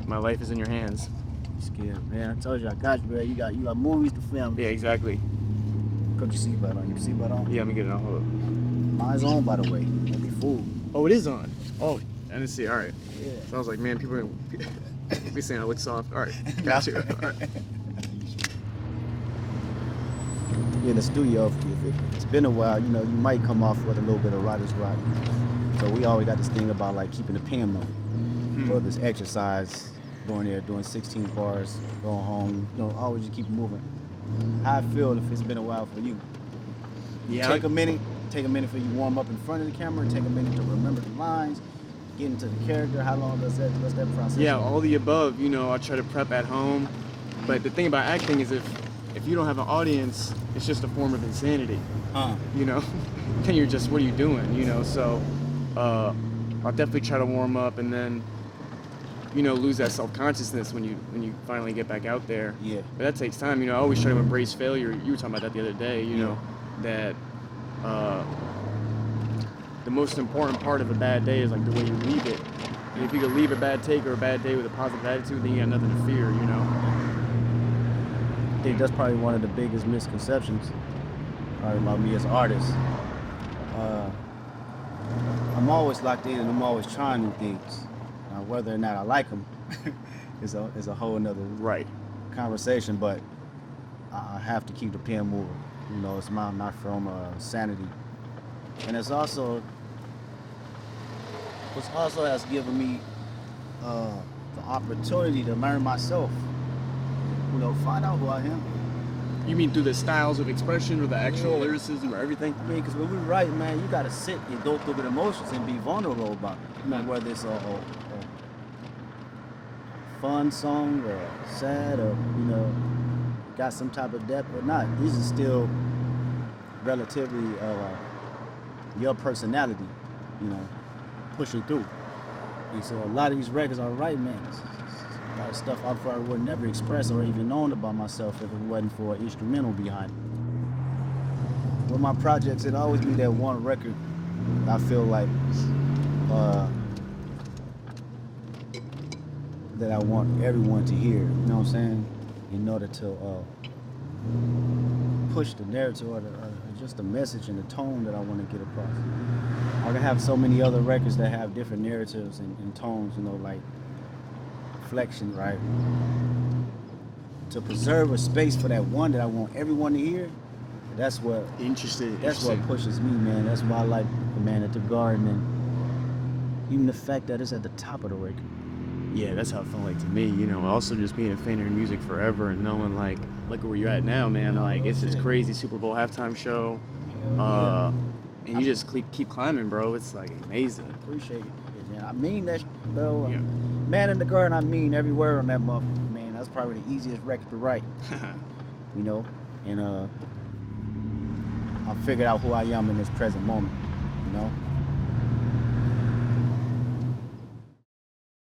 my life is in your hands. Scared, man. I told you I got you, bro. You got movies to film. Yeah, exactly. Put your seatbelt on. You seatbelt on? Yeah, let me get it on. Hold on. Mine's on, by the way. Don't be fooled. Oh, it is on. Oh, I didn't see. All right. Yeah. So I was like, man, people are be saying I look soft. All right, got you. All right. In the studio, if it's been a while, you know, you might come off with a little bit of writer's block. So we always got this thing about like keeping the pen low. Or this exercise, going there, doing 16 bars, going home, you know, always just keep moving. How I feel if it's been a while for you. Yeah. Take a minute for you warm up in front of the camera, take a minute to remember the lines, get into the character. How long what's that process? Yeah, all the above. You know, I try to prep at home. But the thing about acting is if you don't have an audience, it's just a form of insanity. You know, then you're just, what are you doing? You know, so I'll definitely try to warm up and then, you know, lose that self-consciousness when you finally get back out there. Yeah. But that takes time. You know, I always try to embrace failure. You were talking about that the other day. You know, that the most important part of a bad day is like the way you leave it. And if you could leave a bad take or a bad day with a positive attitude, then you got nothing to fear. You know. I think that's probably one of the biggest misconceptions about me as an artist. I'm always locked in and I'm always trying new things. Now, whether or not I like them is a whole nother conversation, but I have to keep the pen moving. You know, it's not from sanity. And it's also has given me the opportunity to learn myself. You know, find out who I am. You mean through the styles of expression or the actual lyricism or everything? I mean, because when we write, man, you gotta sit and go through the emotions and be vulnerable about it. You know, whether it's a fun song or sad or, you know, got some type of depth or not. These are still relatively your personality, you know, pushing through. And so a lot of these records I write, man, a lot of stuff I probably would never express or even known about myself if it wasn't for an instrumental behind it. With my projects, it always be that one record I feel like that I want everyone to hear, you know what I'm saying? In order to push the narrative or just the message and the tone that I want to get across. I can have so many other records that have different narratives and tones, you know, like reflection, right? To preserve a space for that one that I want everyone to hear, that's what pushes me, man. That's why I like The Man at the Garden and even the fact that it's at the top of the record. Yeah, that's how it felt like to me, you know. Also just being a fan of your music forever and knowing like, look at where you're at now, man. Like, it's this crazy Super Bowl halftime show. And you just keep climbing, bro. It's like amazing. Appreciate it, man. I mean that, bro. Yeah. Man in the Garden, I mean every word on that motherfucker, man. That's probably the easiest record to write. You know? And I figured out who I am in this present moment, you know?